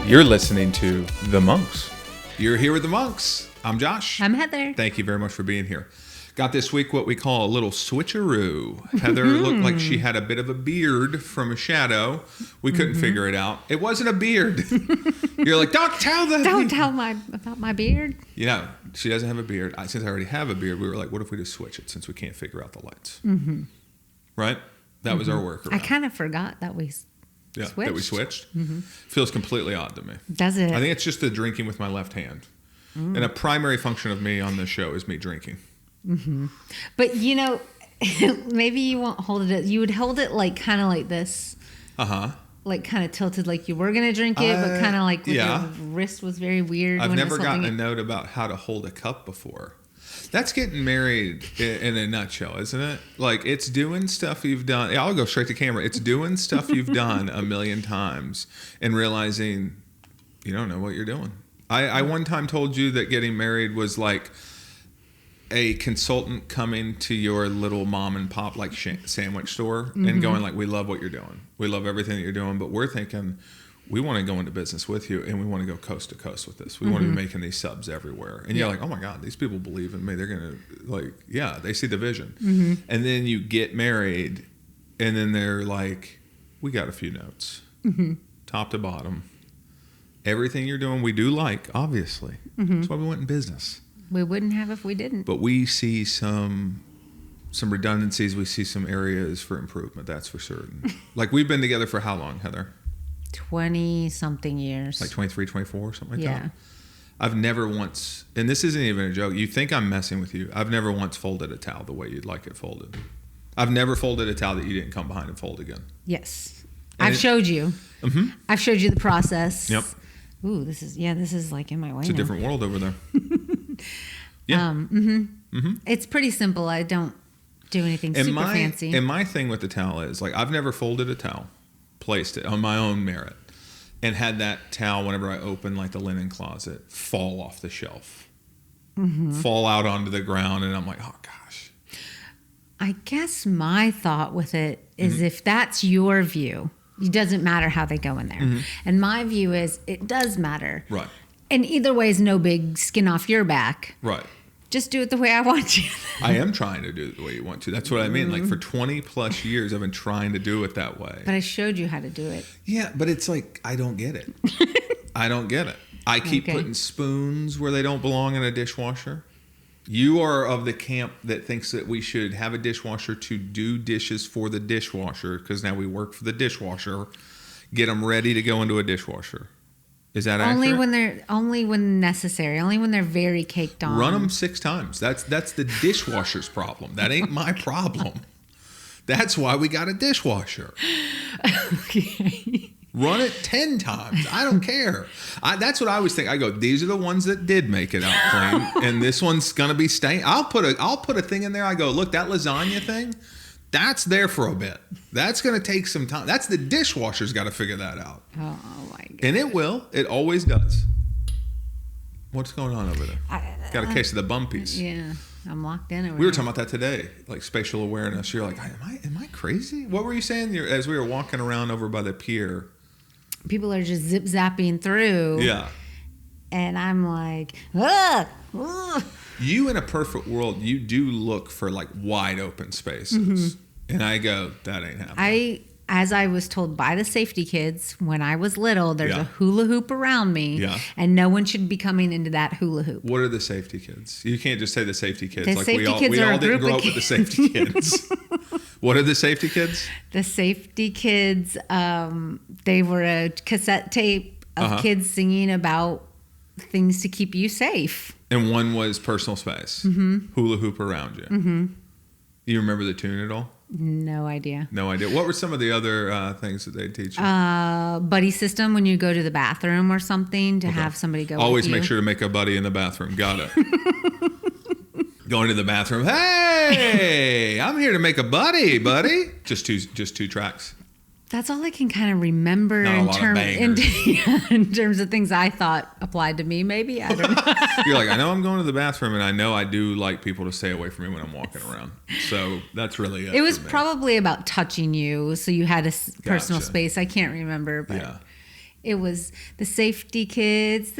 You're listening to The Monks. You're here with The Monks. I'm Josh. I'm Heather. Thank you very much for being here. Got this week what we call a little switcheroo. Heather looked like she had a bit of a beard from a shadow. We couldn't figure it out. It wasn't a beard. You're like, don't tell them. Don't tell about my beard. Yeah, she doesn't have a beard. Since I already have a beard, we were like, what if we just switch it since we can't figure out the lights? Mm-hmm. Right? That was our workaround. I kind of forgot that we switched. That we switched. Mm-hmm. Feels completely odd to me. Does it? I think it's just the drinking with my left hand. And a primary function of me on this show is me drinking. Mm-hmm. But maybe you won't hold it. You would hold it like kind of like this. Like kind of tilted, like you were gonna drink it, but kind of like your wrist was very weird. I've never gotten a note about how to hold a cup before. That's getting married in a nutshell, isn't it? Like, it's doing stuff you've done. I'll go straight to camera. It's doing stuff you've done a million times and realizing you don't know what you're doing. I one time told you that getting married was like a consultant coming to your little mom and pop like sandwich store and going like, we love what you're doing. We love everything that you're doing, but we're thinking we want to go into business with you and we want to go coast to coast with this. We want to be making these subs everywhere. And you're like, oh my God, these people believe in me. They're going to like, yeah, they see the vision. And then you get married and then they're like, we got a few notes, top to bottom. Everything you're doing, we do like, obviously. That's why we went in business. We wouldn't have if we didn't. But we see some redundancies. We see some areas for improvement. That's for certain. Like, we've been together for how long, Heather? 20-something years. Like 23, 24, something like that? Yeah. I've never once, and this isn't even a joke. You think I'm messing with you. I've never once folded a towel the way you'd like it folded. I've never folded a towel that you didn't come behind and fold again. Yes. I've showed you. I've showed you the process. Yep. Ooh, this is like in my way. It's a different world over there. Yeah. It's pretty simple. I don't do anything super fancy. And my thing with the towel is, like, I've never folded a towel, placed it on my own merit, and had that towel, whenever I open like the linen closet, fall off the shelf, fall out onto the ground, and I'm like, oh gosh. I guess my thought with it is if that's your view, it doesn't matter how they go in there. And my view is it does matter. Right. And either way is no big skin off your back. Right. Just do it the way I want you. I am trying to do it the way you want to. That's what I mean. Like, for 20 plus years, I've been trying to do it that way. But I showed you how to do it. Yeah, but it's like, I don't get it. I don't get it. I keep putting spoons where they don't belong in a dishwasher. You are of the camp that thinks that we should have a dishwasher to do dishes for the dishwasher, because now we work for the dishwasher. Get them ready to go into a dishwasher. Is that accurate? Only when necessary. Only when they're very caked on. Run them 6 times. That's the dishwasher's problem. That ain't my problem. That's why we got a dishwasher. Okay. Run it 10 times. I don't care. That's what I always think. I go, these are the ones that did make it out clean, and this one's gonna be stained. I'll put a thing in there. I go, look, that lasagna thing, that's there for a bit. That's gonna take some time. That's the dishwasher's got to figure that out. Oh my God. And it will. It always does. What's going on over there? Got a case of the bumpies. Yeah. I'm locked in. We were talking about that today, like spatial awareness. You're like, am I crazy? What were you saying as we were walking around over by the pier? People are just zip zapping through. Yeah. And I'm like, ugh, ugh. You, in a perfect world, you do look for like wide open spaces. And I go, that ain't happening. As I was told by the safety kids when I was little, there's a hula hoop around me, and no one should be coming into that hula hoop. What are the safety kids? You can't just say the safety kids. We all didn't grow up with the safety kids. What are the safety kids? The safety kids, they were a cassette tape of kids singing about things to keep you safe. And one was personal space, hula hoop around you. You remember the tune at all? No idea. No idea. What were some of the other things that they teach you? Buddy system when you go to the bathroom or something to have somebody go Always with you. Make sure to make a buddy in the bathroom. Got it. Going to the bathroom. Hey, I'm here to make a buddy. Just two tracks. That's all I can kind of remember in terms of things I thought applied to me. Maybe I don't know. You're like, I know I'm going to the bathroom, and I know I do like people to stay away from me when I'm walking around. So that's really it. It was probably about touching you, so you had a personal space. I can't remember, but It was the safety kids.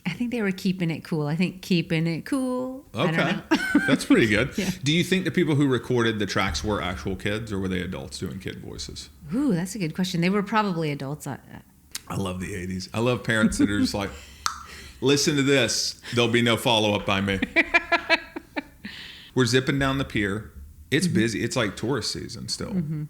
I think they were keeping it cool. Keeping it cool. Okay. That's pretty good. Yeah. Do you think the people who recorded the tracks were actual kids, or were they adults doing kid voices? Ooh, that's a good question. They were probably adults. I love the 80s. I love parents that are just like, listen to this. There'll be no follow-up by me. We're zipping down the pier. It's busy. It's like tourist season still. Mm-hmm.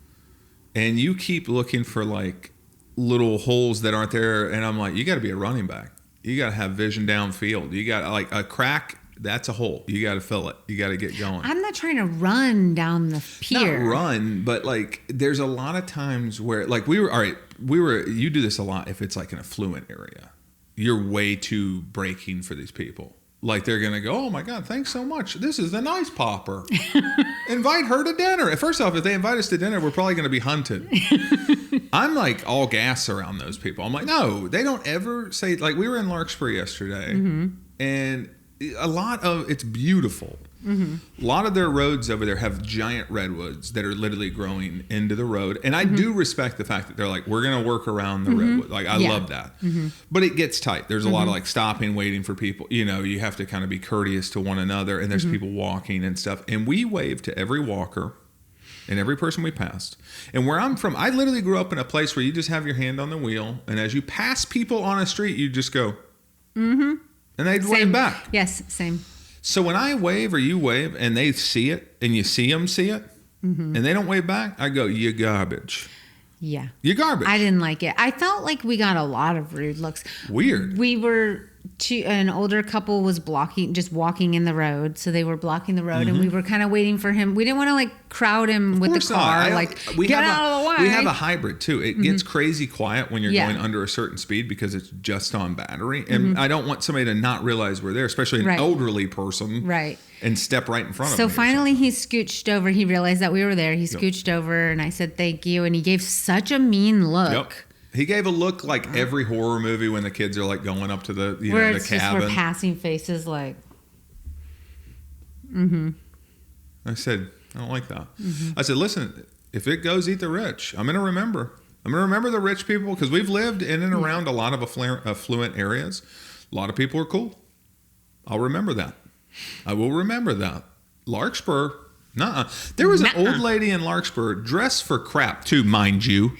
And you keep looking for like little holes that aren't there. And I'm like, you got to be a running back. You got to have vision downfield. You got like a crack. That's a hole. You got to fill it. You got to get going. I'm not trying to run down the pier. Not run, but like there's a lot of times where like you do this a lot if it's like an affluent area. You're way too breaking for these people. Like they're going to go, oh my God, thanks so much. This is the nice popper. Invite her to dinner. First off, if they invite us to dinner, we're probably going to be hunted. I'm like all gas around those people. I'm like, no, they don't ever say, like we were in Larkspur yesterday and it's beautiful. Mm-hmm. A lot of their roads over there have giant redwoods that are literally growing into the road. And I do respect the fact that they're like, we're going to work around the redwood. Like, I love that. Mm-hmm. But it gets tight. There's a lot of like stopping, waiting for people. You know, you have to kind of be courteous to one another. And there's people walking and stuff. And we wave to every walker and every person we passed. And where I'm from, I literally grew up in a place where you just have your hand on the wheel. And as you pass people on a street, you just go, and they'd wave back. Yes, same. So when I wave or you wave and they see it and you see them see it and they don't wave back, I go, you garbage. Yeah. You garbage. I didn't like it. I felt like we got a lot of rude looks. Weird. We were, an older couple was just walking in the road. So they were blocking the road and we were kind of waiting for him. We didn't want to like crowd him with the car. Get out of the way. We have a hybrid too. It gets crazy quiet when you're going under a certain speed because it's just on battery. And I don't want somebody to not realize we're there, especially an elderly person. Right. And step right in front of me. So finally he scooched over. He realized that we were there. He scooched over and I said, thank you. And he gave such a mean look. Yep. He gave a look like every horror movie when the kids are like going up to the the cabin. Just we're passing faces like. I said, I don't like that. I said, listen, if it goes, eat the rich. I'm going to remember. I'm going to remember the rich people because we've lived in and around a lot of affluent areas. A lot of people are cool. I'll remember that. I will remember that. Larkspur. Nuh-uh. There was an old lady in Larkspur dressed for crap too, mind you.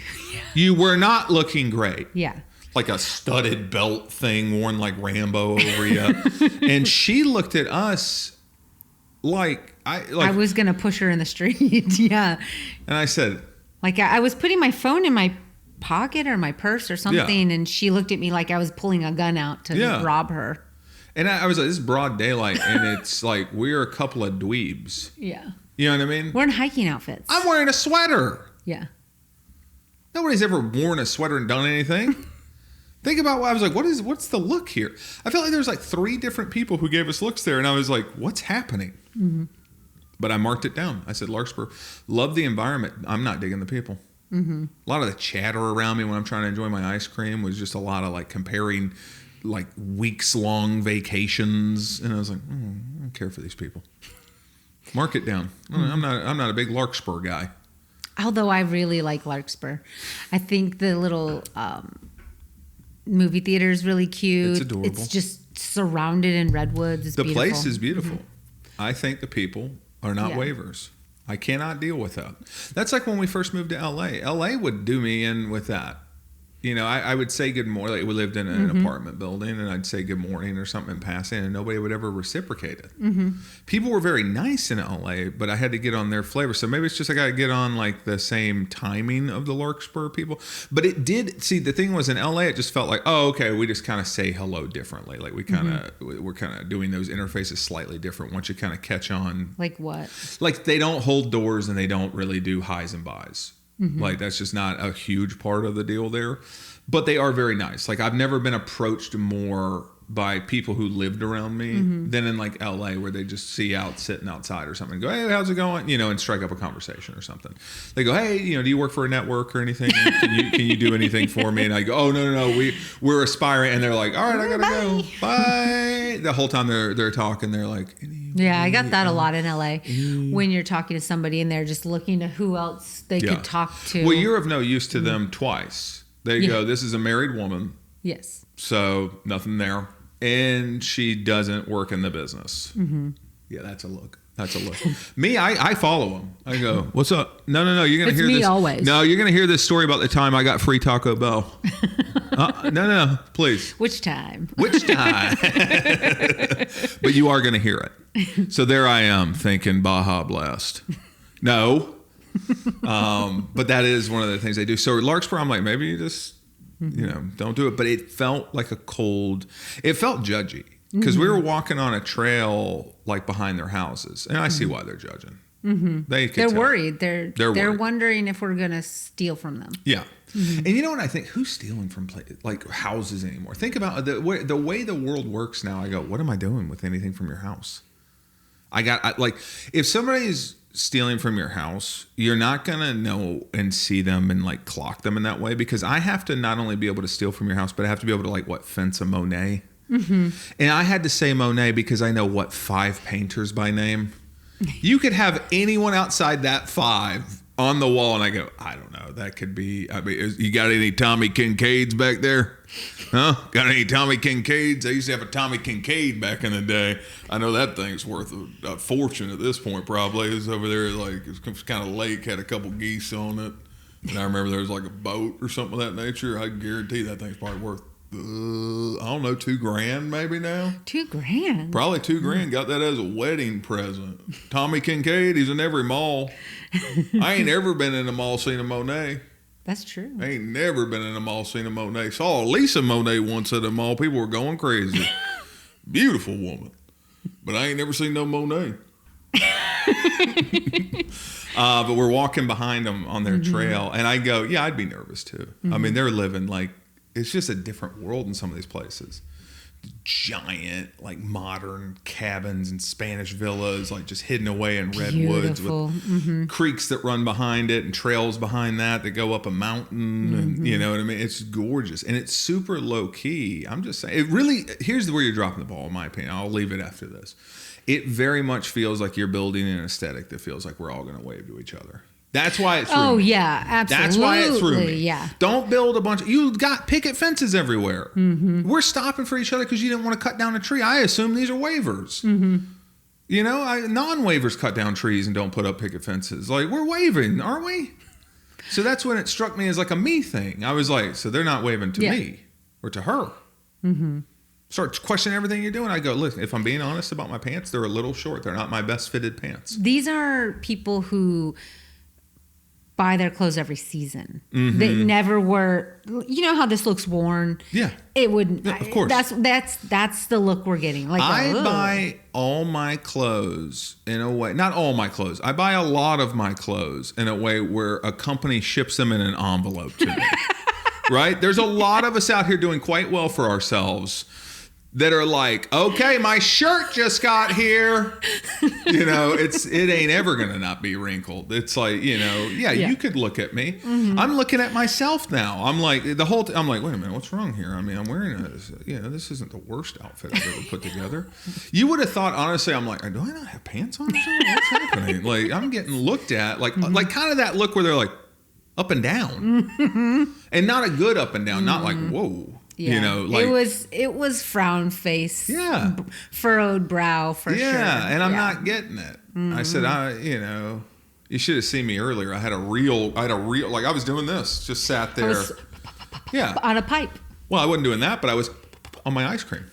You were not looking great. Yeah. Like a studded belt thing worn like Rambo over you. And she looked at us like I was going to push her in the street. Yeah. And I said. Like I was putting my phone in my pocket or my purse or something. And she looked at me like I was pulling a gun out to rob her. And I was like, this is broad daylight. And it's like, we're a couple of dweebs. Yeah. You know what I mean? We're in hiking outfits. I'm wearing a sweater. Yeah. Nobody's ever worn a sweater and done anything. Think about what I was like, what's the look here? I felt like there was like 3 different people who gave us looks there. And I was like, what's happening? But I marked it down. I said, Larkspur, love the environment. I'm not digging the people. A lot of the chatter around me when I'm trying to enjoy my ice cream was just a lot of like comparing like weeks-long vacations. And I was like, I don't care for these people. Mark it down. I'm not a big Larkspur guy. Although I really like Larkspur. I think the little movie theater is really cute. It's adorable. It's just surrounded in redwoods. It's beautiful. Place is beautiful. I think the people are not wavers. I cannot deal with that. That's like when we first moved to LA. LA would do me in with that. You know, I would say good morning. Like we lived in an apartment building, and I'd say good morning or something in passing, and nobody would ever reciprocate it. People were very nice in LA, but I had to get on their flavor. So maybe it's just I got to get on like the same timing of the Larkspur people. But it did. See, the thing was in LA, it just felt like, oh, okay, we just kind of say hello differently. Like we're kind of doing those interfaces slightly different once you kind of catch on. Like what? Like they don't hold doors and they don't really do highs and buys. Like that's just not a huge part of the deal there, but they are very nice. Like I've never been approached more by people who lived around me than in like LA where they just see out sitting outside or something and go, hey, how's it going? You know, and strike up a conversation or something. They go, hey, you know, do you work for a network or anything? Can you do anything for me? And I go, oh, no, we're aspiring. And they're like, all right, I gotta go. Bye. The whole time they're talking, they're like, yeah, I got that a lot in LA when you're talking to somebody and they're just looking to who else they could talk to. Well, you're of no use to them twice. They go, this is a married woman. Yes. So nothing there. And she doesn't work in the business. Mm-hmm. Yeah, that's a look. That's a look. Me, I follow them. I go, what's up? No. You're going to hear this. It's me always. No, you're going to hear this story about the time I got free Taco Bell. No, please. Which time? But you are going to hear it. So there I am thinking Baja Blast. No. But that is one of the things they do. So Larkspur, I'm like, maybe you just, don't do it. But it felt like it felt judgy. Because we were walking on a trail like behind their houses, and I see why they're judging. Mm-hmm. They're worried. They're worried. Wondering if we're gonna steal from them. Yeah, and you know what I think? Who's stealing from like houses anymore? Think about the way the world works now. I go, what am I doing with anything from your house? If somebody's stealing from your house, you're not gonna know and see them and like clock them in that way, because I have to not only be able to steal from your house, but I have to be able to fence a Monet. Mm-hmm. And I had to say Monet because I know 5 painters by name. You could have anyone outside that 5 on the wall, and I go, I don't know. That could be. I mean, you got any Tommy Kincaids back there? Huh? Got any Tommy Kincaids? I used to have a Tommy Kincaid back in the day. I know that thing's worth a fortune at this point. Probably it's over there. It's kind of lake, had a couple geese on it, and I remember there was a boat or something of that nature. I guarantee that thing's probably worth. I don't know, $2,000 maybe now. $2,000? Probably $2,000. Got that as a wedding present. Tommy Kincaid, he's in every mall. I ain't ever been in a mall seen a Monet. That's true. I ain't never been in a mall seen a Monet. Saw a Lisa Monet once at a mall. People were going crazy. Beautiful woman. But I ain't never seen no Monet. But we're walking behind them on their trail. And I go, yeah, I'd be nervous too. Mm-hmm. I mean, they're living it's just a different world in some of these places. Giant, modern cabins and Spanish villas, just hidden away in redwoods with creeks that run behind it and trails behind that go up a mountain. And you know what I mean? It's gorgeous. And it's super low key. I'm just saying, it really, here's where you're dropping the ball, in my opinion. I'll leave it after this. It very much feels like you're building an aesthetic that feels like we're all going to wave to each other. That's why it threw me. Yeah, absolutely. That's why it threw me. Yeah. Don't build a bunch of... You got picket fences everywhere. Mm-hmm. We're stopping for each other because you didn't want to cut down a tree. I assume these are waivers. Mm-hmm. Non-waivers cut down trees and don't put up picket fences. We're waving, aren't we? So that's when it struck me as a me thing. I was like, so they're not waving to me or to her. Mm-hmm. Start questioning everything you're doing. I go, listen, if I'm being honest about my pants, they're a little short. They're not my best fitted pants. These are people who... buy their clothes every season. Mm-hmm. They never were. You know how this looks worn? Yeah. It wouldn't. Yeah, of course. That's the look we're getting. I buy all my clothes in a way. Not all my clothes. I buy a lot of my clothes in a way where a company ships them in an envelope to me. Right? There's a lot of us out here doing quite well for ourselves that are okay, my shirt just got here. It ain't ever gonna not be wrinkled. It's you could look at me. Mm-hmm. I'm looking at myself now. I'm the whole I'm wait a minute, what's wrong here? I mean, I'm wearing this isn't the worst outfit I've ever put together. You would have thought, honestly, I'm do I not have pants on or something? What's happening? I'm getting looked at kind of that look where they're up and down. Mm-hmm. And not a good up and down, not whoa. Yeah. It was frown face, furrowed brow for sure. Yeah, and I'm not getting it. Mm-hmm. I said, you should have seen me earlier. I had a real, I was doing this, just sat there. On a pipe. Well, I wasn't doing that, but I was on my ice cream.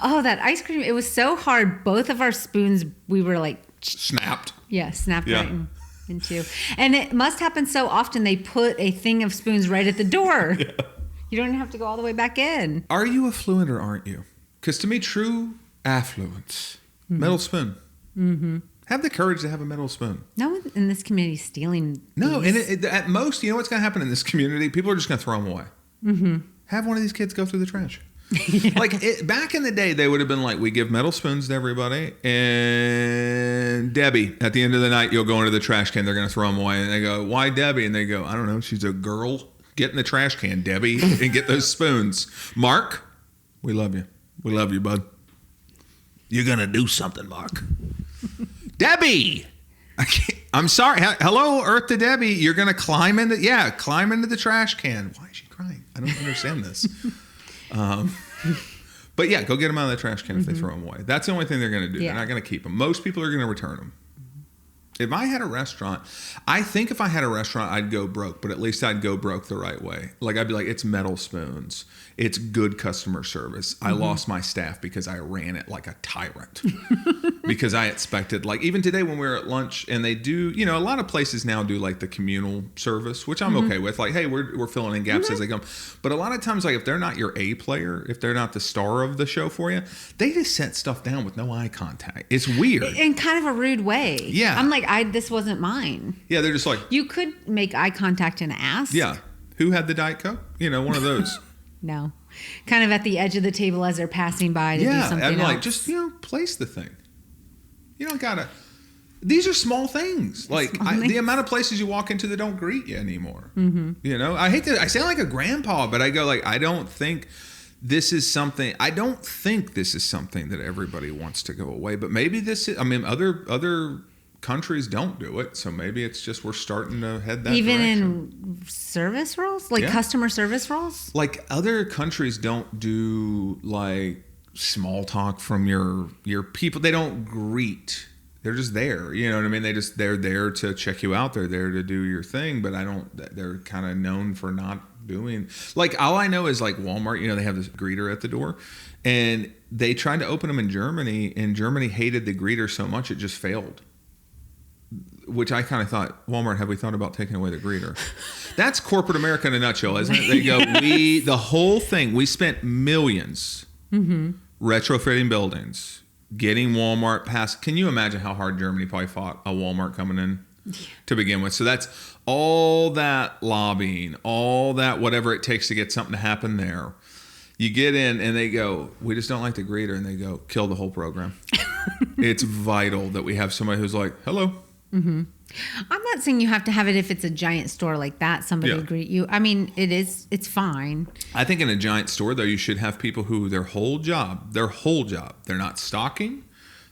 Oh, that ice cream! It was so hard. Both of our spoons, we were snapped. Yeah, snapped right into. And it must happen so often. They put a thing of spoons right at the door. Yeah. You don't have to go all the way back in. Are you affluent or aren't you? Because to me, true affluence, metal spoon. Mm-hmm. Have the courage to have a metal spoon. No one in this community is stealing. No, and at most, you know what's going to happen in this community? People are just going to throw them away. Mm-hmm. Have one of these kids go through the trash. Back in the day, they would have been we give metal spoons to everybody, and Debbie, at the end of the night, you'll go into the trash can. They're going to throw them away, and they go, "Why Debbie?" And they go, "I don't know. She's a girl." Get in the trash can, Debbie, and get those spoons. Mark, we love you. We love you, bud. You're going to do something, Mark. Debbie! I can't. I'm sorry. Hello, Earth to Debbie. You're going to climb into the trash can. Why is she crying? I don't understand this. But yeah, go get them out of the trash can if they throw them away. That's the only thing they're going to do. They're not going to keep them. Most people are going to return them. If I had a restaurant, I think if I had a restaurant, I'd go broke, but at least I'd go broke the right way. Like, I'd be like, it's metal spoons. It's good customer service. I lost my staff because I ran it like a tyrant. Because I expected, like, even today when we were at lunch, and they do, you know, a lot of places now do like the communal service, which I'm okay with. Like, hey, we're filling in gaps as they come. But a lot of times, like, if they're not your A player, if they're not the star of the show for you, they just set stuff down with no eye contact. It's weird. In kind of a rude way. Yeah. I'm like, this wasn't mine. Yeah, they're just like... You could make eye contact and ask. Yeah. Who had the Diet Coke? You know, one of those. No. Kind of at the edge of the table as they're passing by to do something else. Like, just, you know, place the thing. You don't gotta... These are small things. Like, the amount of places you walk into that don't greet you anymore. You know? I sound like a grandpa, but I go like, I don't think this is something that everybody wants to go away. But maybe this is... I mean, other countries don't do it, so maybe it's just we're starting to head that even direction. in service roles, like customer service roles. Like, other countries don't do like small talk from your people. They don't greet. They're just there. You know what I mean? They're there to check you out. They're there to do your thing. But they're kind of known for not doing. Like, all I know is like Walmart. You know, they have this greeter at the door, and they tried to open them in Germany, and Germany hated the greeter so much it just failed. Which I kind of thought, Walmart, have we thought about taking away the greeter? That's corporate America in a nutshell, isn't it? They go, the whole thing, we spent millions retrofitting buildings, getting Walmart past. Can you imagine how hard Germany probably fought a Walmart coming in to begin with? So that's all that lobbying, all that whatever it takes to get something to happen there. You get in and they go, we just don't like the greeter. And they go, kill the whole program. It's vital that we have somebody who's like, hello. I'm not saying you have to have it if it's a giant store like that, somebody greet you. I mean, it's fine. I think in a giant store, though, you should have people who their whole job, they're not stocking,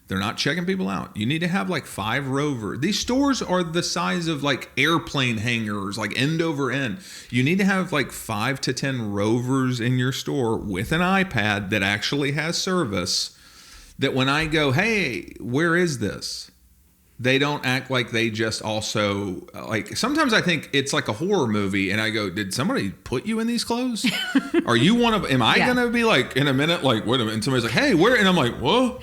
they're not checking people out. You need to have like 5 rovers. These stores are the size of like airplane hangars, like end over end. You need to have like 5 to 10 rovers in your store with an iPad that actually has service, that when I go, hey, where is this? They don't act like they just also, like, sometimes I think it's like a horror movie and I go, did somebody put you in these clothes? Are you one of, am I going to be like, in a minute, like, wait a minute, and somebody's like, hey, where? And I'm like, whoa,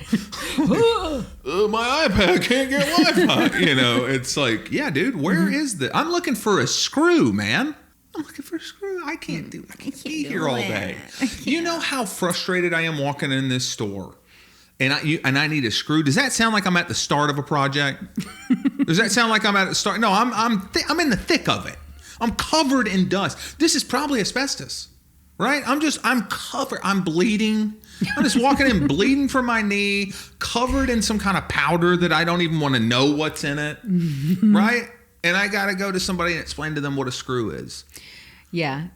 my iPad can't get Wi-Fi. You know, it's like, yeah, dude, where is the, I'm looking for a screw, man. I'm looking for a screw. I can't be here all day. You know how frustrated I am walking in this store? And I need a screw. Does that sound like I'm at the start of a project? Does that sound like I'm at the start? No, I'm in the thick of it. I'm covered in dust. This is probably asbestos, right? I'm covered. I'm bleeding. I'm just walking in bleeding from my knee, covered in some kind of powder that I don't even want to know what's in it, right? And I got to go to somebody and explain to them what a screw is. Yeah.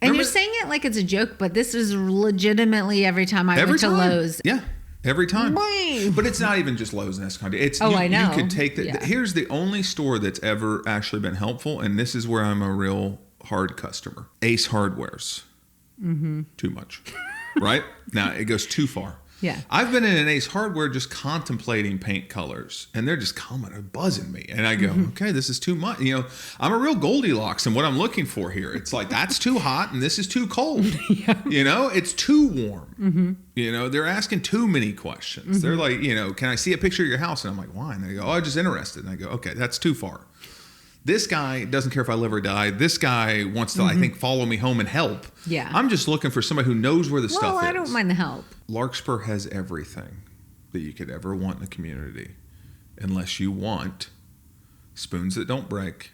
And you're saying it like it's a joke, but this is legitimately every time I went to Lowe's. Yeah. Every time. But it's not even just Lowe's in this country. I know. You could take here's the only store that's ever actually been helpful, and this is where I'm a real hard customer. Ace Hardware's. Too much. Right? Now, it goes too far. Yeah. I've been in an Ace Hardware just contemplating paint colors, and they're just buzzing me. And I go, okay, this is too much. You know, I'm a real Goldilocks in what I'm looking for here. It's like, that's too hot and this is too cold. You know, it's too warm. You know, they're asking too many questions. They're like, you know, can I see a picture of your house? And I'm like, why? And they go, oh, I'm just interested. And I go, okay, that's too far. This guy doesn't care if I live or die. This guy wants to, I think, follow me home and help. Yeah. I'm just looking for somebody who knows where the stuff is. Well, I don't mind the help. Larkspur has everything that you could ever want in a community, unless you want spoons that don't break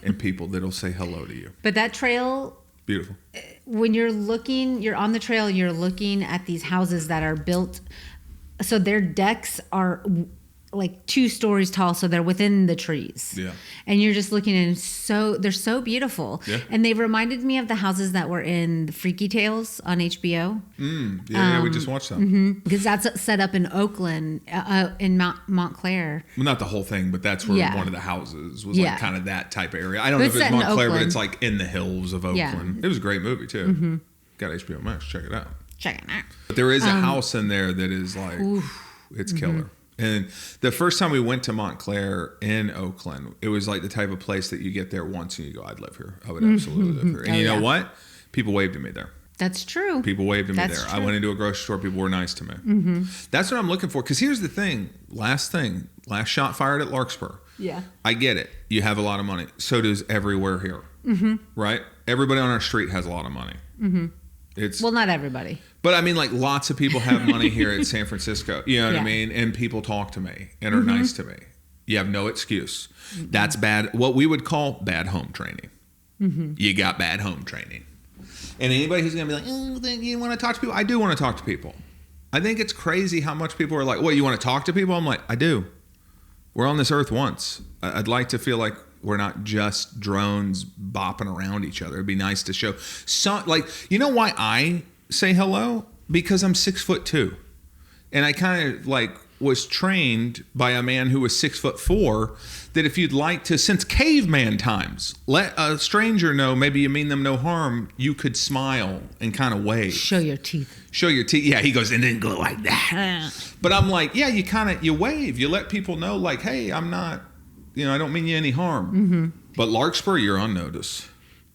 and people that'll say hello to you. But that trail... Beautiful. When you're on the trail, you're looking at these houses that are built, so their decks are like 2 stories tall, so they're within the trees. Yeah. And you're just looking and they're so beautiful. Yeah. And they reminded me of the houses that were in the Freaky Tales on HBO. Yeah, we just watched them. Because that's set up in Oakland, in Montclair. Well, not the whole thing, but that's where one of the houses was like kind of that type of area. I don't know if it's Montclair, but it's like in the hills of Oakland. It was a great movie too. Got HBO Max. Check it out. But there is a house in there that is like, it's killer. And the first time we went to Montclair in Oakland, it was like the type of place that you get there once and you go, I'd live here. I would absolutely live here. And you know what? People waved at me there. That's true. People waved at me there. True. I went into a grocery store. People were nice to me. That's what I'm looking for. Because here's the thing. Last shot fired at Larkspur. Yeah. I get it. You have a lot of money. So does everywhere here. Right? Everybody on our street has a lot of money. Well, not everybody. But I mean, like, lots of people have money here at San Francisco. You know what I mean? And people talk to me and are nice to me. You have no excuse. That's bad. What we would call bad home training. You got bad home training. And anybody who's going to be like, oh, you want to talk to people? I do want to talk to people. I think it's crazy how much people are like, what, you want to talk to people? I'm like, I do. We're on this earth once. I'd like to feel like we're not just drones bopping around each other. It'd be nice to show some, like, you know why I say hello? Because I'm 6'2", and I kind of like was trained by a man who was 6'4", that if you'd like to, since caveman times, let a stranger know, maybe you mean them no harm, you could smile and kind of wave. Show your teeth. Yeah, he goes, and then go like that. But I'm like, yeah, you wave. You let people know, like, hey, I'm not, I don't mean you any harm. But Larkspur, you're on notice.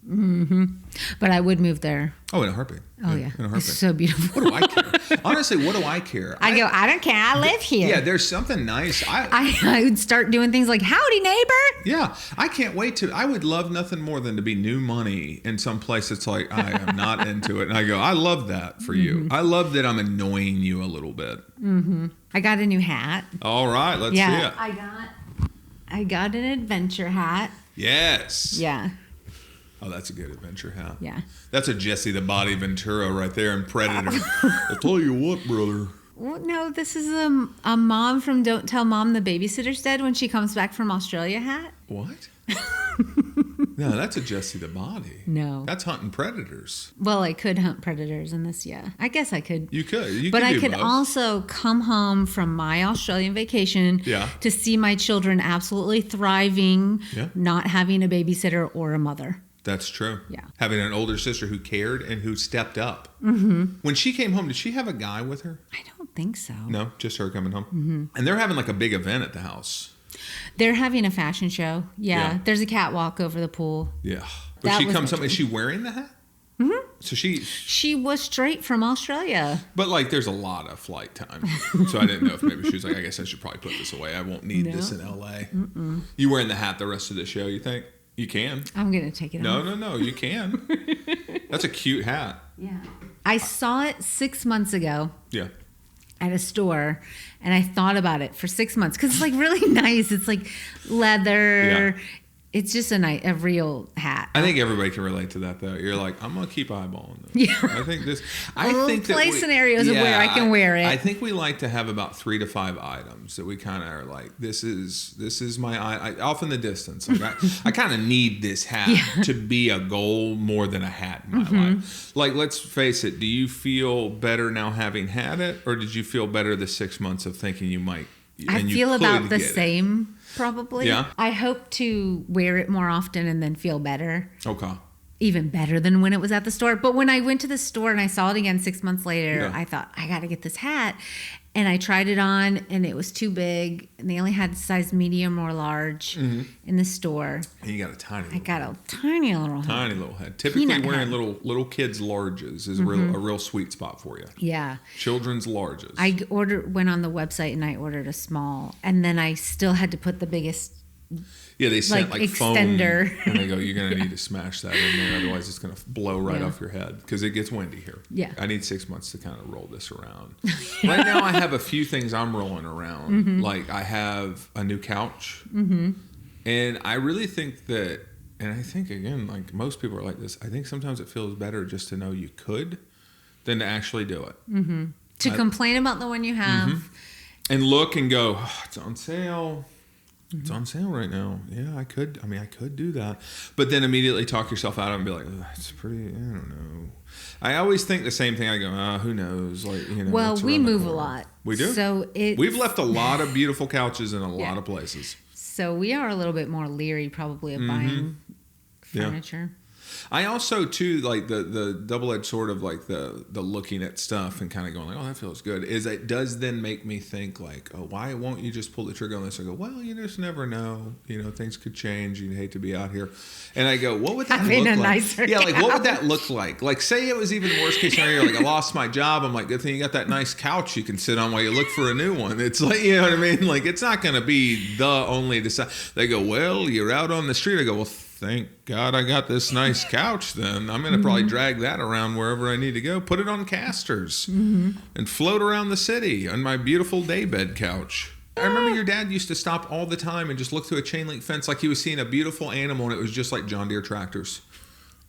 But I would move there. Oh, in a heartbeat. Oh, yeah. In a heartbeat. It's so beautiful. What do I care? Honestly, what do I care? I don't care. I live here. Yeah, there's something nice. I would start doing things like, howdy, neighbor. Yeah, I can't wait I would love nothing more than to be new money in some place that's like, I am not into it. And I go, I love that for you. I love that I'm annoying you a little bit. I got a new hat. All right, let's see it. I got an adventure hat. Yes. Yeah. Oh, that's a good adventure hat. Yeah. That's a Jesse the Body Ventura right there in Predator. I'll tell you what, brother. Well, no, this is a mom from Don't Tell Mom the Babysitter's Dead when she comes back from Australia hat. What? No, that's a Jesse the Body. No. That's hunting predators. Well, I could hunt predators in this, yeah. I guess I could. You could. But I could also come home from my Australian vacation to see my children absolutely thriving, not having a babysitter or a mother. That's true. Yeah. Having an older sister who cared and who stepped up. When she came home, did she have a guy with her? I don't think so. No, just her coming home. And they're having like a big event at the house. They're having a fashion show. Yeah. There's a catwalk over the pool. Yeah. But she comes home. Is she wearing the hat? So she was straight from Australia. But like there's a lot of flight time. So I didn't know if maybe she was like, I guess I should probably put this away. I won't need this in LA. You wearing the hat the rest of the show, you think? You can. I'm going to take it off. No, you can. That's a cute hat. Yeah. I saw it 6 months ago. Yeah. At a store, and I thought about it for 6 months because it's like really nice. It's like leather. Yeah. It's just a real hat. I think everybody can relate to that, though. You're like, I'm gonna keep eyeballing this. Yeah. I think this. Scenarios of where I can wear it. I think we like to have about 3 to 5 items that we kind of are like, this is my eye. Off in the distance. Like I kind of need this hat to be a goal more than a hat in my life. Like, let's face it. Do you feel better now having had it, or did you feel better the 6 months of thinking you might? I feel about the same. Probably. Yeah. I hope to wear it more often and then feel better. Okay. Even better than when it was at the store. But when I went to the store and I saw it again 6 months later, I thought, I got to get this hat. And I tried it on and it was too big. And they only had size medium or large in the store. And you got a tiny little I got a tiny little head. Tiny little head. Typically wearing little kids' larges is a real sweet spot for you. Yeah. Children's larges. I went on the website and I ordered a small. And then I still had to put the biggest. Yeah, they sent like extender. Foam, and they go, you're going to need to smash that in there, otherwise it's going to blow right off your head because it gets windy here. Yeah. I need 6 months to kind of roll this around. Right now I have a few things I'm rolling around. Like I have a new couch. And I really think that, and I think again, like most people are like this, I think sometimes it feels better just to know you could than to actually do it. To complain about the one you have. and look and go, oh, it's on sale. It's on sale right now. Yeah, I could do that. But then immediately talk yourself out of it and be like, it's pretty, I don't know. I always think the same thing. I go, who knows? Like, well, we move a lot. We do? So we've left a lot of beautiful couches in a lot of places. So we are a little bit more leery probably of buying furniture. I also too like the double-edged sword of like the looking at stuff and kind of going like, oh, that feels good, is it does then make me think like, oh, why won't you just pull the trigger on this? I go, well, you just never know, things could change. You'd hate to be out here. And I go, what would that look like? Nicer yeah, like what would that look like? Like say it was even worst case scenario, like I lost my job. I'm like, good thing you got that nice couch you can sit on while you look for a new one. It's like, you know what I mean? Like it's not going to be the only decide. They go, well, you're out on the street. I go, well, thank God I got this nice couch then. I'm going to probably drag that around wherever I need to go. Put it on casters and float around the city on my beautiful daybed couch. I remember your dad used to stop all the time and just look through a chain link fence like he was seeing a beautiful animal, and it was just like John Deere tractors.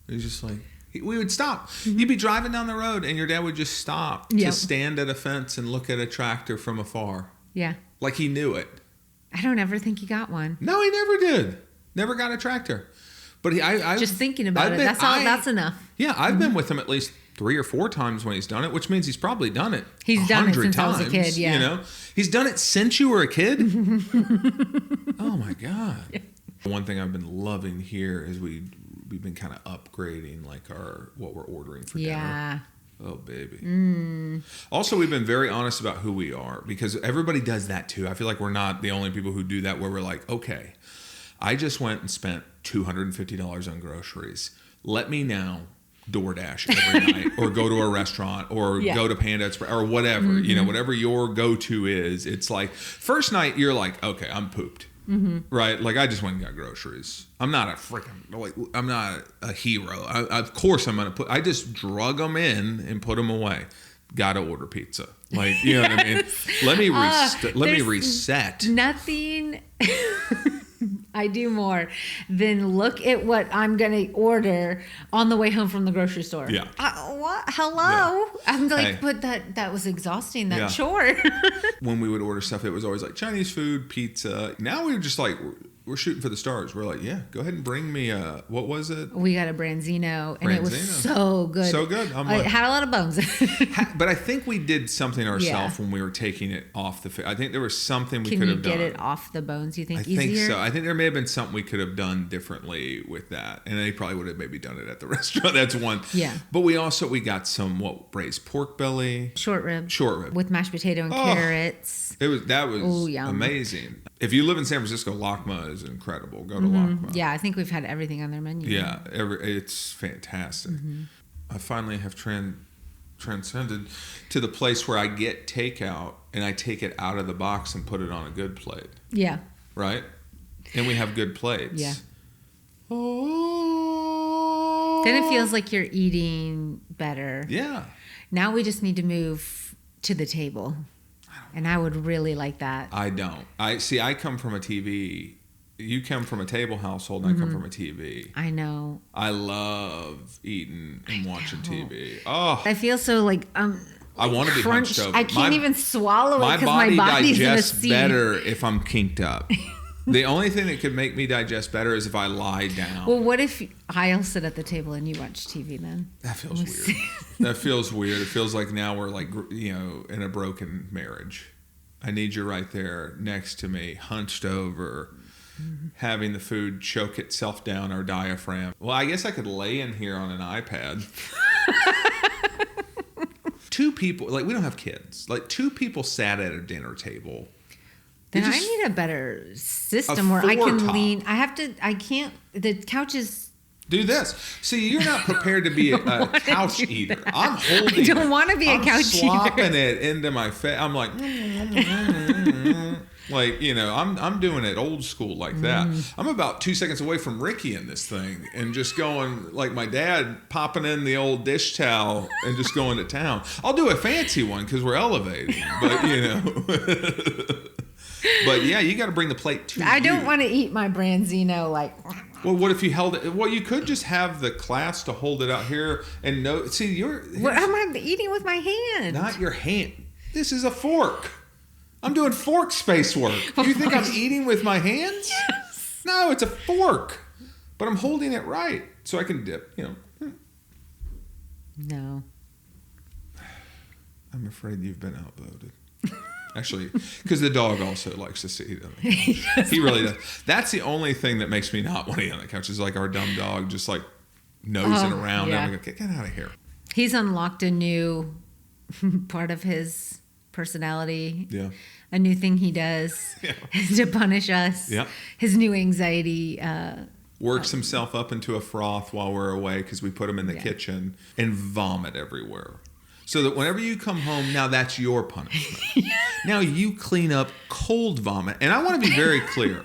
He was just like, we would stop. You'd be driving down the road and your dad would just stop to stand at a fence and look at a tractor from afar. Yeah. Like he knew it. I don't ever think he got one. No, he never did. Never got a tractor. But I just thinking about it. That's enough. Yeah, I've been with him at least 3 or 4 times when he's done it, which means he's probably done it. He's done it since I was a kid. Yeah, he's done it since you were a kid. Oh my God! Yeah. One thing I've been loving here is we've been kind of upgrading like what we're ordering for dinner. Yeah. Oh, baby. Also, we've been very honest about who we are because everybody does that too. I feel like we're not the only people who do that, where we're like, okay, I just went and spent $250 on groceries. Let me now DoorDash every night or go to a restaurant or go to Panda Express or whatever, whatever your go-to is. It's like first night you're like, okay, I'm pooped. Right? Like I just went and got groceries. I'm not I'm not a hero. Of course I'm going to I just drug them in and put them away. Got to order pizza. Like, you know what I mean? Let me reset. Nothing I do more than look at what I'm going to order on the way home from the grocery store. Yeah. What? Hello? Yeah. I'm like, but that was exhausting, that chore. When we would order stuff, it was always like Chinese food, pizza. Now we're just like, we're shooting for the stars. We're like, go ahead and bring me what was it? We got a Branzino, and it was so good. So good. It had a lot of bones. But I think we did something ourselves when we were taking it off the. I think there was something we could have done. Can you get it off the bones? You think I think so. I think there may have been something we could have done differently with that, and they probably would have maybe done it at the restaurant. That's one. Yeah. But we got some braised pork belly, short rib with mashed potato and carrots. That was amazing. If you live in San Francisco, LACMA is incredible. Go to LACMA. Yeah, I think we've had everything on their menu. Yeah, it's fantastic. I finally have transcended to the place where I get takeout and I take it out of the box and put it on a good plate. Yeah. Right? And we have good plates. Yeah. Oh. Then it feels like you're eating better. Yeah. Now we just need to move to the table. And I would really like that. I don't. I come from a TV. You come from a table household, and I come from a TV. I know. I love eating and watching TV. Oh. I feel so like I want to be hunched over. I can't even swallow it because my body's in a seat. My body digests better if I'm kinked up. The only thing that could make me digest better is if I lie down. Well, what if I'll sit at the table and you watch TV then? That feels weird. That feels weird. It feels like now we're like, in a broken marriage. I need you right there next to me, hunched over, having the food choke itself down our diaphragm. Well, I guess I could lay in here on an iPad. 2 people, like we don't have kids. Like 2 people sat at a dinner table. Then I need a better system where I can lean. The couch is. Do this. See, you're not prepared to be a couch eater. I'm holding I don't want to be a couch eater. I'm slopping it into my face. I'm like, I'm doing it old school like that. I'm about 2 seconds away from Ricky in this thing and just going like my dad popping in the old dish towel and just going to town. I'll do a fancy one because we're elevating, but But yeah, you got to bring the plate to I don't want to eat my Branzino like. Well, what if you held it? Well, you could just have the class to hold it out here and no. See, what am I eating with my hand? Not your hand. This is a fork. I'm doing fork space work. Do you think I'm eating with my hands? Yes. No, it's a fork. But I'm holding it right so I can dip, No. I'm afraid you've been outvoted. Actually, because the dog also likes to sit on the couch. He really does. That's the only thing that makes me not want to eat on the couch is like our dumb dog just like nosing around. Yeah. And I go, get out of here. He's unlocked a new part of his personality. Yeah. A new thing he does is to punish us. Yeah. His new anxiety. Works himself up into a froth while we're away because we put him in the kitchen and vomit everywhere. So that whenever you come home, now that's your punishment. Now you clean up cold vomit. And I want to be very clear.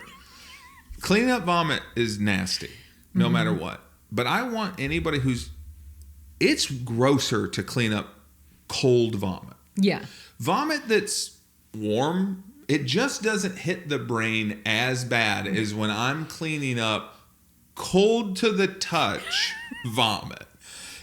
Cleaning up vomit is nasty, no matter what. But I want anybody it's grosser to clean up cold vomit. Yeah. Vomit that's warm, it just doesn't hit the brain as bad as when I'm cleaning up cold to the touch vomit.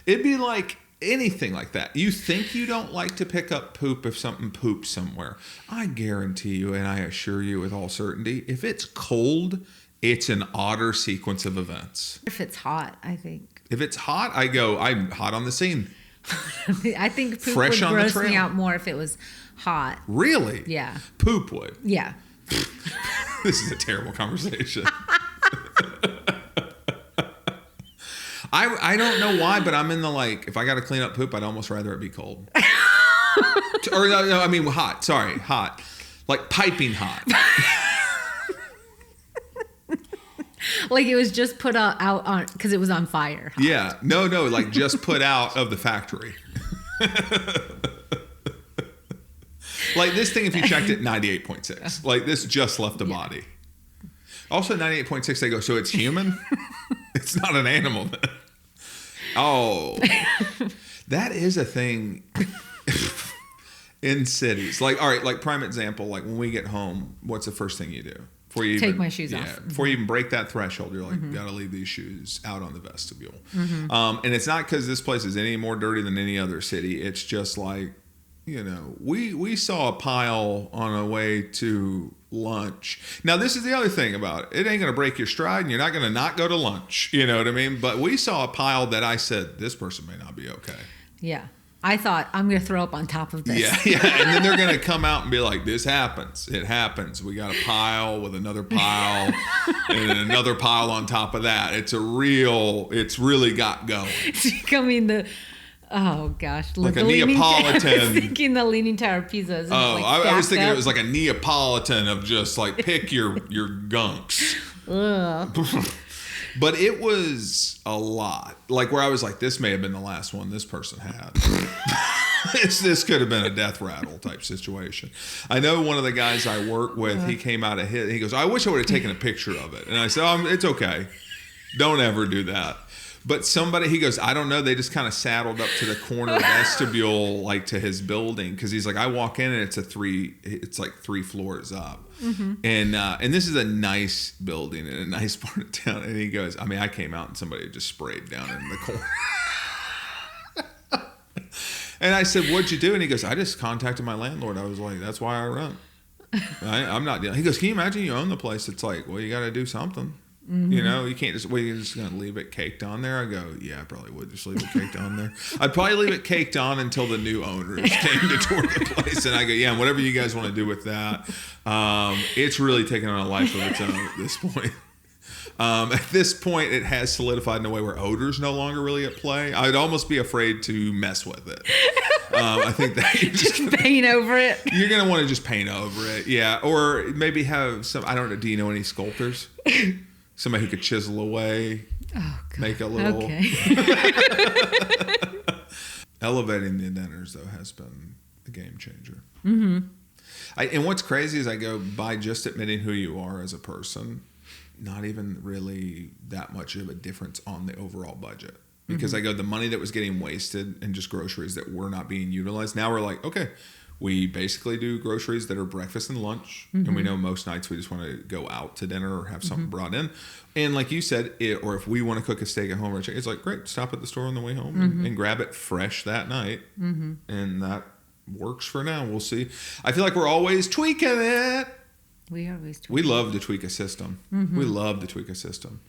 It'd be like anything like that. You think you don't like to pick up poop if something poops somewhere. I guarantee you, and I assure you with all certainty, if it's cold, it's an odder sequence of events. If it's hot, I think. If it's hot, I'm hot on the scene. I think poop Fresh would on the gross trail. me out more if it was hot. Really? Yeah. Poop would. Yeah. This is a terrible conversation. I don't know why, but I'm in the if I got to clean up poop, I'd almost rather it be cold. Or no, I mean hot. Sorry, hot. Like piping hot. Like it was just put out on because it was on fire. Hot. Yeah. No, like just put out of the factory. Like this thing, if you checked it, 98.6. Like this just left the body. Also 98.6, they go, so it's human? It's not an animal then. Oh. That is a thing in cities. Like, all right, like prime example, like when we get home, what's the first thing you do? Before you take my shoes off. Yeah, before you even break that threshold, you're like, gotta leave these shoes out on the vestibule. And it's not because this place is any more dirty than any other city. It's just like, we saw a pile on our way to lunch. Now, this is the other thing about it. It ain't going to break your stride, and you're not going to not go to lunch. You know what I mean? But we saw a pile that I said, this person may not be okay. Yeah. I thought, I'm going to throw up on top of this. Yeah. And then they're going to come out and be like, this happens. It happens. We got a pile with another pile and another pile on top of that. It's really got going. It's becoming oh gosh, like a Neapolitan. I was thinking the Leaning Tower of Pisa. I was thinking it was like a Neapolitan of just like pick your gunks. But it was a lot. Like where I was like, this may have been the last one this person had. This could have been a death rattle type situation. I know one of the guys I work with, he came out of he goes, I wish I would have taken a picture of it. And I said, it's okay. Don't ever do that. But he goes, I don't know. They just kind of saddled up to the corner vestibule, like to his building. Cause he's like, I walk in and it's like 3 floors up. And this is a nice building in a nice part of town. And he goes, I came out and somebody just sprayed down in the corner. And I said, what'd you do? And he goes, I just contacted my landlord. I was like, that's why I run. I'm not dealing. He goes, can you imagine you own the place? It's like, well, you got to do something. You can't just, you're just going to leave it caked on there? I go, yeah, I probably would just leave it caked on there. I'd probably leave it caked on until the new owners came to tour the place. And I go, yeah, whatever you guys want to do with that. It's really taken on a life of its own at this point. At this point, it has solidified in a way where odor's no longer really at play. I'd almost be afraid to mess with it. I think that you're just paint over it. You're going to want to just paint over it. Yeah. Or maybe have some, I don't know, do you know any sculptors? Somebody who could chisel away, make a little. Okay. Elevating the indenters, though, has been a game changer. And what's crazy is I go by just admitting who you are as a person, not even really that much of a difference on the overall budget. Because I go, the money that was getting wasted in just groceries that were not being utilized, now we're like, okay, we basically do groceries that are breakfast and lunch. And we know most nights we just want to go out to dinner or have something brought in. And like you said, or if we want to cook a steak at home or a chicken, it's like, great, stop at the store on the way home and grab it fresh that night. And that works for now. We'll see. I feel like we're always tweaking it. We always tweak. We love to tweak a system. Mm-hmm. We love to tweak a system.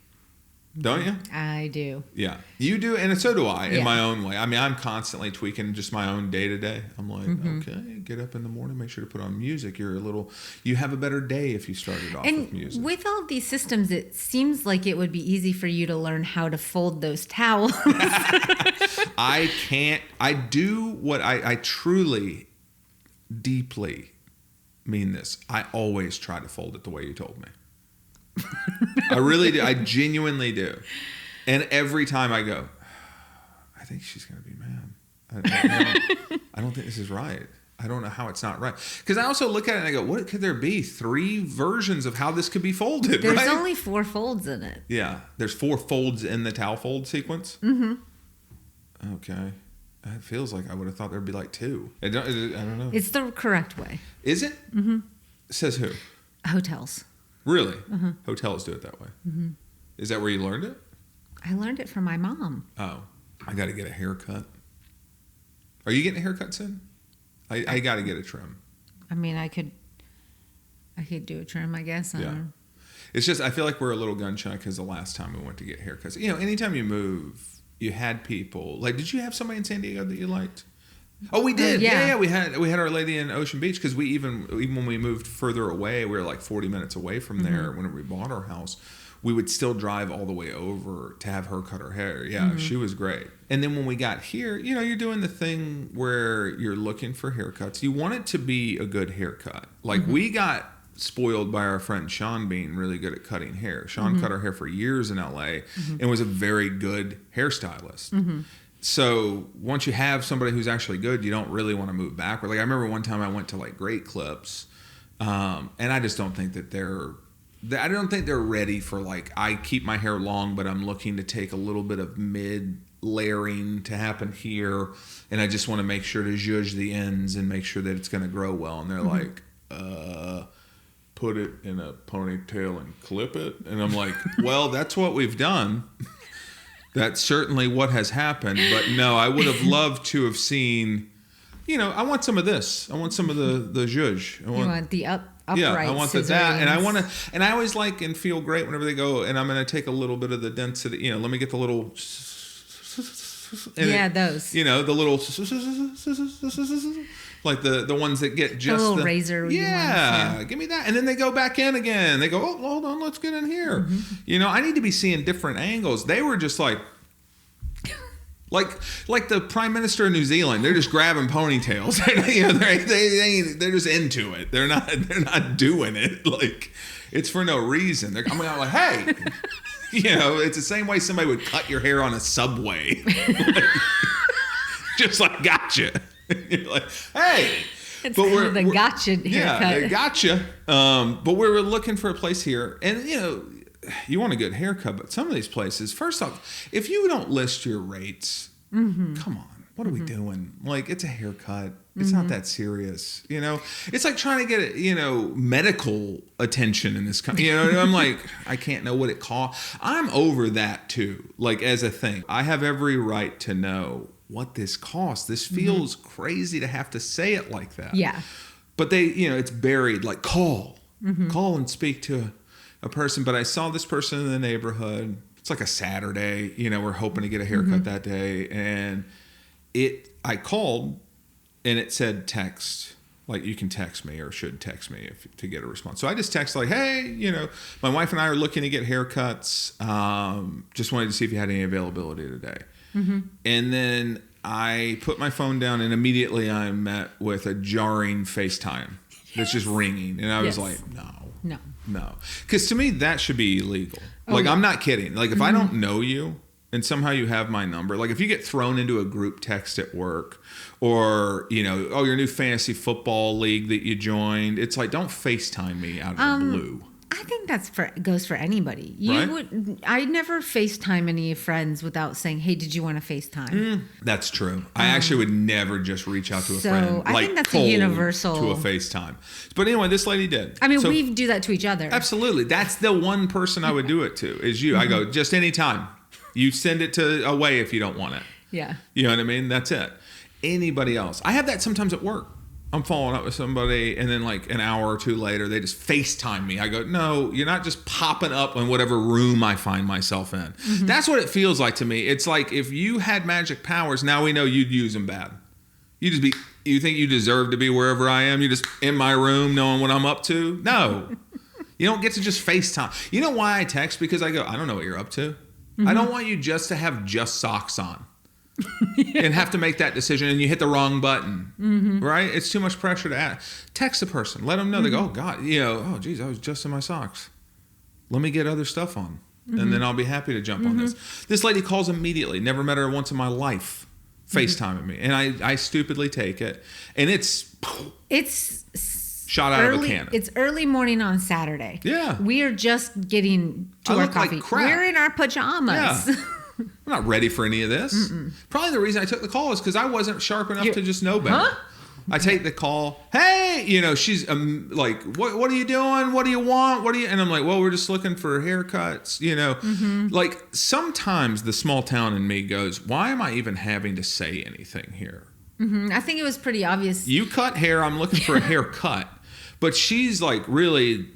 Don't you? I do. Yeah. You do, and so do I, in my own way. I mean, I'm constantly tweaking just my own day-to-day. I'm like, okay, get up in the morning, make sure to put on music. You have a better day if you started off with music. And with all these systems, it seems like it would be easy for you to learn how to fold those towels. I can't. I do what I truly, deeply mean this. I always try to fold it the way you told me. I really do. I genuinely do. And every time I go, I think she's going to be mad. I don't think this is right. I don't know how it's not right. Because I also look at it and I go, what could there be? 3 versions of how this could be folded, There's right? only 4 folds in it. Yeah. There's 4 folds in the towel fold sequence? Mm-hmm. Okay. It feels like I would have thought there'd be like 2. I don't know. It's the correct way. Is it? Mm-hmm. Says who? Hotels. Really? Uh-huh. Hotels do it that way. Mm-hmm. Is that where you learned it? I learned it from my mom. Oh, I got to get a haircut. Are you getting a haircut soon? I got to get a trim. I mean, I could do a trim, I guess. Yeah. It's just, I feel like we're a little gun shy because the last time we went to get haircuts, anytime you move, you had people. Like, did you have somebody in San Diego that you liked? Oh, we did. Yeah. We had our lady in Ocean Beach because we even when we moved further away, we were like 40 minutes away from there. Whenever we bought our house, we would still drive all the way over to have her cut her hair. Yeah, she was great. And then when we got here, you're doing the thing where you're looking for haircuts. You want it to be a good haircut. Like we got spoiled by our friend Sean being really good at cutting hair. Sean cut our hair for years in LA and was a very good hairstylist. So once you have somebody who's actually good, you don't really want to move backward. Like I remember one time I went to like Great Clips, and I just don't think that I don't think they're ready for like, I keep my hair long, but I'm looking to take a little bit of mid layering to happen here. And I just want to make sure to zhuzh the ends and make sure that it's going to grow well. And they're like, put it in a ponytail and clip it. And I'm like, well, that's what we've done. That's certainly what has happened. But no, I would have loved to have seen, I want some of this. I want some of the zhuzh. You want the upright. Yeah, I want that, and I want to, and I always like and feel great whenever they go. And I'm going to take a little bit of the density. Let me get the little. Those. The little, like the ones that get just the little razor. Yeah, give me that, and then they go back in again. They go, oh, hold on, let's get in here. I need to be seeing different angles. They were just like the Prime Minister of New Zealand. They're just grabbing ponytails. They're just into it. They're not doing it like it's for no reason. They're coming out like, hey, it's the same way somebody would cut your hair on a subway. Just like gotcha. You're like, hey. It's kind of the gotcha haircut. Yeah, they gotcha. But we were looking for a place here, and you want a good haircut, but some of these places, first off, if you don't list your rates, come on, what are we doing? Like, it's a haircut. It's not that serious. It's like trying to get, medical attention in this country. I'm like, I can't know what it costs. I'm over that too, like as a thing. I have every right to know what this costs. This feels crazy to have to say it like that. Yeah. But they, it's buried, like call and speak to a person. But I saw this person in the neighborhood. It's like a Saturday, we're hoping to get a haircut that day. And I called and it said text, like you can text me or should text me to get a response. So I just texted like, hey, my wife and I are looking to get haircuts. Just wanted to see if you had any availability today. And then I put my phone down and immediately I met with a jarring FaceTime that's just ringing. And I was like, no. Because to me, that should be illegal. I'm not kidding. Like if I don't know you and somehow you have my number, like if you get thrown into a group text at work or, your new fantasy football league that you joined, it's like, don't FaceTime me out of the blue. I think goes for anybody. I never FaceTime any friends without saying, "Hey, did you want to FaceTime?" That's true. I actually would never just reach out to a friend. So I think that's a universal to a FaceTime. But anyway, this lady did. I mean, we do that to each other. Absolutely. That's the one person I would do it to. Is you? I go just anytime. You send it away if you don't want it. Yeah. You know what I mean? That's it. anybody else. I have that sometimes at work. I'm following up with somebody, and then like an hour or two later, they just FaceTime me. I go, no, you're not just popping up in whatever room I find myself in. Mm-hmm. That's what it feels like to me. It's like if you had magic powers, now we know you'd use them bad. You think you deserve to be wherever I am? You're just in my room knowing what I'm up to? No. You don't get to just FaceTime. You know why I text? Because I go, I don't know what you're up to. Mm-hmm. I don't want you just to have just socks on. And have to make that decision, and you hit the wrong button, mm-hmm. right? It's too much pressure to ask. Text the person, let them know. Mm-hmm. They go, oh God, oh geez, I was just in my socks. Let me get other stuff on, mm-hmm. and then I'll be happy to jump mm-hmm. on this. This lady calls immediately. Never met her once in my life. FaceTiming me, and I stupidly take it, and it's shot out of a cannon. It's early morning on Saturday. Yeah, we are just getting to our coffee. Like crap. We're in our pajamas. Yeah. I'm not ready for any of this. Mm-mm. Probably the reason I took the call is because I wasn't sharp enough to just know better. Huh? I take the call. Hey, she's like, what are you doing? What do you want? And I'm like, well, we're just looking for haircuts. Mm-hmm. Like sometimes the small town in me goes, why am I even having to say anything here? Mm-hmm. I think it was pretty obvious. You cut hair. I'm looking for a haircut. But she's like really,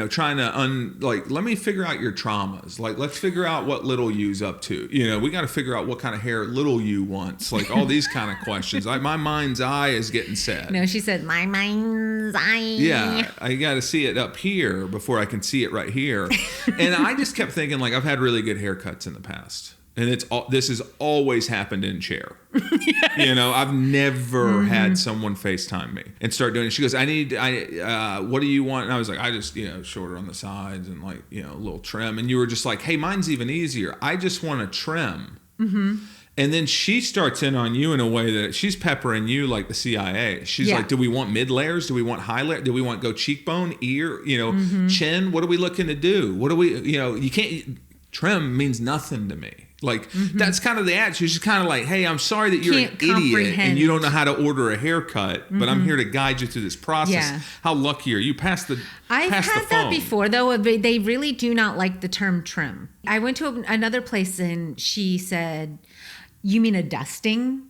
trying to let me figure out your traumas. Like, let's figure out what little you's up to. We got to figure out what kind of hair little you wants. Like all these kind of questions. My mind's eye is getting set. No, she said, my mind's eye. Yeah, I got to see it up here before I can see it right here. And I just kept thinking, like, I've had really good haircuts in the past. And this has always happened in chair. Yes. I've never mm-hmm. had someone FaceTime me and start doing it. She goes, what do you want? And I was like, I just, shorter on the sides and like, a little trim. And you were just like, hey, mine's even easier. I just want to trim. Mm-hmm. And then she starts in on you in a way that she's peppering you like the CIA. She's like, do we want mid layers? Do we want high layer? Do we want go cheekbone, ear, mm-hmm. chin? What are we looking to do? What do we, you can't, trim means nothing to me. Like, mm-hmm. that's kind of the attitude. She's kind of like, hey, I'm sorry that you're an idiot and you don't know how to order a haircut, mm-hmm. but I'm here to guide you through this process. Yeah. How lucky are you? I've had that before, though. They really do not like the term trim. I went to another place and she said, you mean a dusting?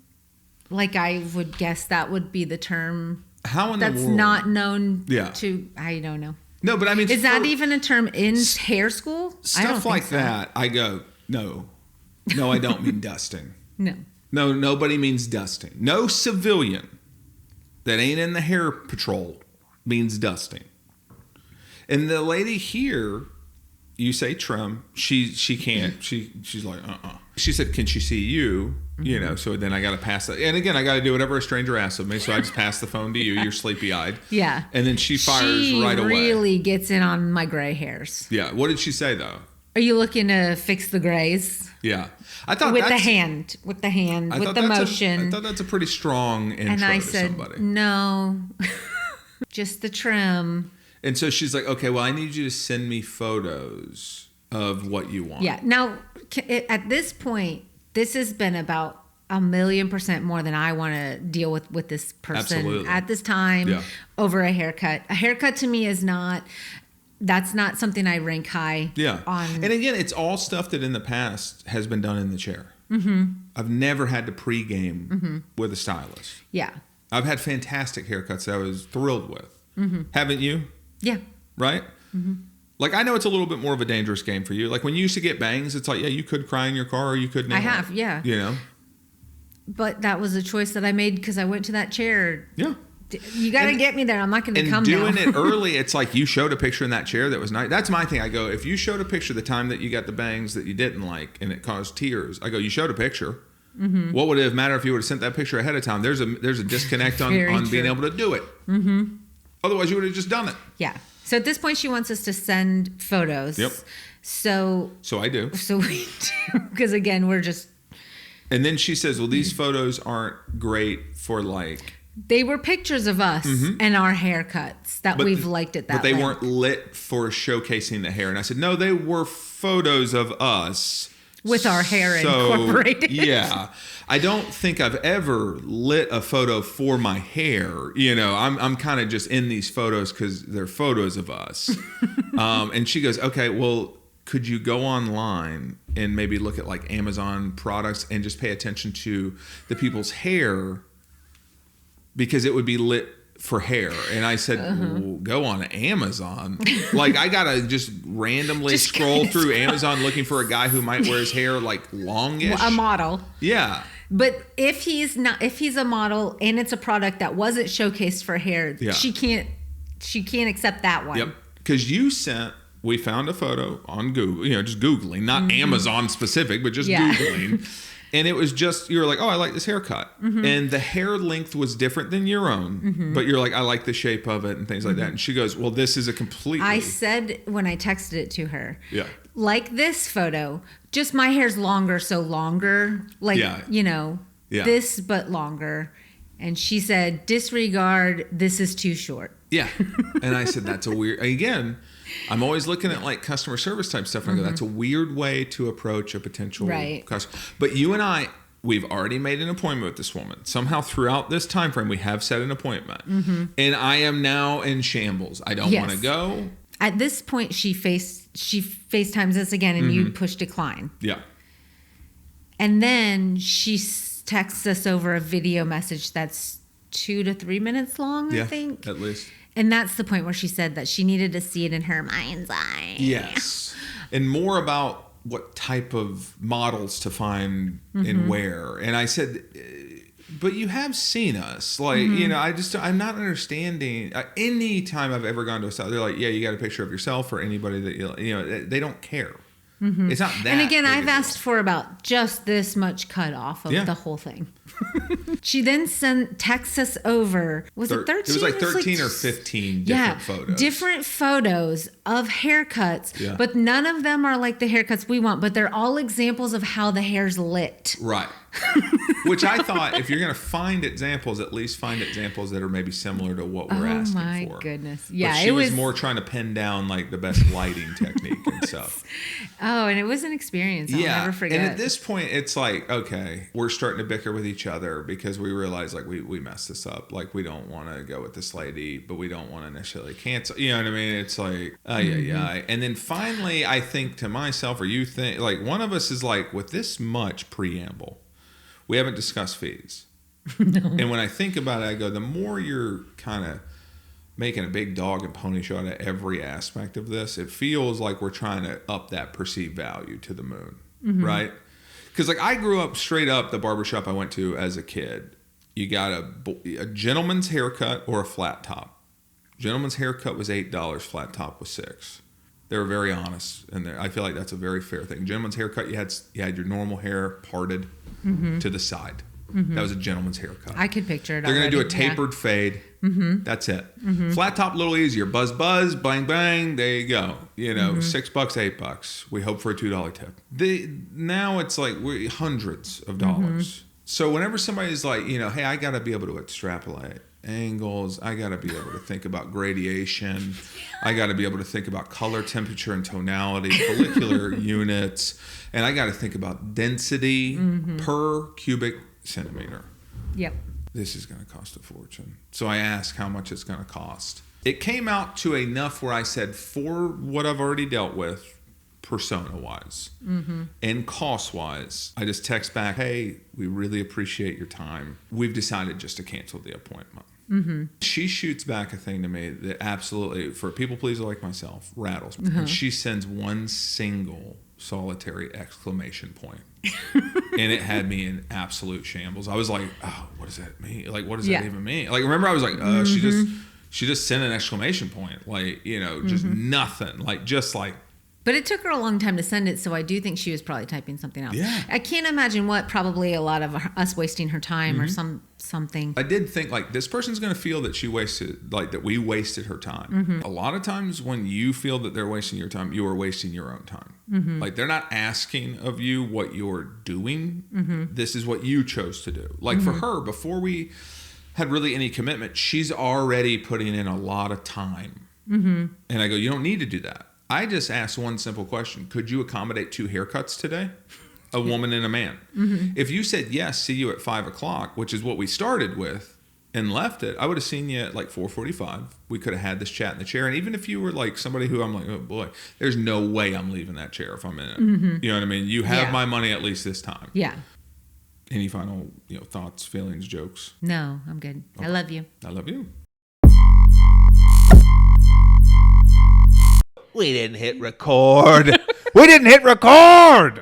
Like, I would guess that would be the term. How in the world? That's not known to, I don't know. No, but I mean. Is that even a term in hair school? Stuff like that, I go, no. No, I don't mean dusting. No, nobody means dusting. No civilian that ain't in the hair patrol means dusting. And the lady here, you say trim, she can't. She's like, She said, can she see you? Mm-hmm. So then I got to pass that. And again, I got to do whatever a stranger asks of me. So I just pass the phone to you. You're sleepy-eyed. Yeah. And then she fires right away. She really gets in on my gray hairs. Yeah. What did she say, though? Are you looking to fix the grays? Yeah. I thought with the hand, with the motion. I thought that's a pretty strong intro and I to said, somebody. No, just the trim. And so she's like, okay, well, I need you to send me photos of what you want. Yeah. Now, at this point, this has been about 1,000,000% more than I want to deal with this person. Absolutely. At this time over a haircut. A haircut to me is not... That's not something I rank high on. And again, it's all stuff that in the past has been done in the chair. Mm-hmm. I've never had to pregame mm-hmm. with a stylist. Yeah. I've had fantastic haircuts that I was thrilled with. Mm-hmm. Haven't you? Yeah. Right? Mm-hmm. Like, I know it's a little bit more of a dangerous game for you. Like, when you used to get bangs, it's like, yeah, you could cry in your car or you could nail I have, it, yeah. But that was a choice that I made because I went to that chair. Yeah. You got to get me there. I'm not going to come now. And doing it early, it's like you showed a picture in that chair that was nice. That's my thing. I go, if you showed a picture the time that you got the bangs that you didn't like and it caused tears, I go, you showed a picture. Mm-hmm. What would it have mattered if you would have sent that picture ahead of time? There's a disconnect on being able to do it. Mm-hmm. Otherwise, you would have just done it. Yeah. So at this point, she wants us to send photos. Yep. So I do. So we do. Because again, we're just. And then she says, well, these photos aren't great for like. They were pictures of us mm-hmm. and our haircuts that we've liked it that way. But they weren't lit for showcasing the hair. And I said, no, they were photos of us. With our hair incorporated. Yeah. I don't think I've ever lit a photo for my hair. I'm kind of just in these photos because they're photos of us. And she goes, okay, well, could you go online and maybe look at like Amazon products and just pay attention to the people's hair because it would be lit for hair. And I said, well, go on Amazon. Like, I got to just randomly scroll through Amazon looking for a guy who might wear his hair like longish. A model. Yeah. But if he's a model and it's a product that wasn't showcased for hair, she can't accept that one. Yep. Because we found a photo on Google, just Googling, not Amazon specific, but just Googling. And it was just, you were like, oh, I like this haircut. And the hair length was different than your own. But you're like, I like the shape of it and things like that. And she goes, well, this is a completely... I said when I texted it to her, like this photo, just my hair's longer, so longer. Like, this but longer. And she said, disregard, this is too short. Yeah. And I said, that's a weird... Again... I'm always looking at like customer service type stuff. And I go, that's a weird way to approach a potential customer. But you and I, we've already made an appointment with this woman. Somehow throughout this time frame, we have set an appointment. And I am now in shambles. I don't want to go. At this point, she FaceTimes us again and you push decline. Yeah. And then she texts us over a video message that's 2 to 3 minutes long, I think. At least. And that's the point where she said that she needed to see it in her mind's eye. Yes. And more about what type of models to find and where. And I said, but you have seen us. Like, I'm not understanding. Any time I've ever gone to a style, they're like, yeah, you got a picture of yourself or anybody that, they don't care. It's not that. And again, I've asked for about just this much cut off of the whole thing. She then texts us over. Was it 13? It was like 13 or 15 different photos. Different photos of haircuts. Yeah. But none of them are like the haircuts we want. But they're all examples of how the hair's lit. Right. Which I thought, if you're going to find examples, at least find examples that are maybe similar to what we're asking for. Oh my goodness. Yeah. But she was more trying to pin down like the best lighting technique and stuff. Oh, and it was an experience. I'll never forget. And at this point, it's like, okay, we're starting to bicker with each other because we realize like we messed this up. Like we don't want to go with this lady, but we don't want to necessarily cancel. You know what I mean? It's like, And then finally, I think to myself, or you think, like one of us is like, with this much preamble, we haven't discussed fees. No. And when I think about it, I go, the more you're kind of making a big dog and pony show out of every aspect of this, it feels like we're trying to up that perceived value to the moon, right? Because like I grew up straight up, the barbershop I went to as a kid, you got a gentleman's haircut or a flat top. Gentleman's haircut was $8, flat top was $6. They were very honest, and I feel like that's a very fair thing. Gentleman's haircut, you had your normal hair parted to the side. That was a gentleman's haircut. I could picture it. They're going to do a tapered fade. That's it. Flat top, a little easier. Buzz, buzz, bang, bang. There you go. $6, $8. We hope for a $2 tip. Now it's like hundreds of dollars. So whenever somebody's like, hey, I got to be able to extrapolate angles. I got to be able to think about gradation. I got to be able to think about color, temperature, and tonality, follicular units. And I got to think about density per cubic centimeter. Yep. This is going to cost a fortune. So I asked how much it's going to cost. It came out to enough where I said, for what I've already dealt with, persona-wise and cost-wise, I just text back, hey, we really appreciate your time. We've decided just to cancel the appointment. She shoots back a thing to me that absolutely, for a people pleaser like myself, rattles me. And she sends one single solitary exclamation point. And it had me in absolute shambles. I was like, oh, what does that mean? Like, what does that even mean? Like, remember, I was like, she just sent an exclamation point. Like, just nothing. Like, just like. But it took her a long time to send it, so I do think she was probably typing something else. Yeah. I can't imagine what, probably a lot of us wasting her time or something. I did think, like, this person's going to feel that she wasted, like, that we wasted her time. A lot of times when you feel that they're wasting your time, you are wasting your own time. Like, they're not asking of you what you're doing. This is what you chose to do. Like, for her, before we had really any commitment, she's already putting in a lot of time. And I go, you don't need to do that. I just asked one simple question. Could you accommodate 2 haircuts today? A woman and a man. If you said, yes, see you at 5 o'clock, which is what we started with, and left it, I would have seen you at like 4:45. We could have had this chat in the chair. And even if you were like somebody who I'm like, oh boy, there's no way I'm leaving that chair if I'm in it. You know what I mean? You have my money at least this time. Yeah. Any final, thoughts, feelings, jokes? No, I'm good. Okay. I love you. I love you. We didn't hit record. We didn't hit record.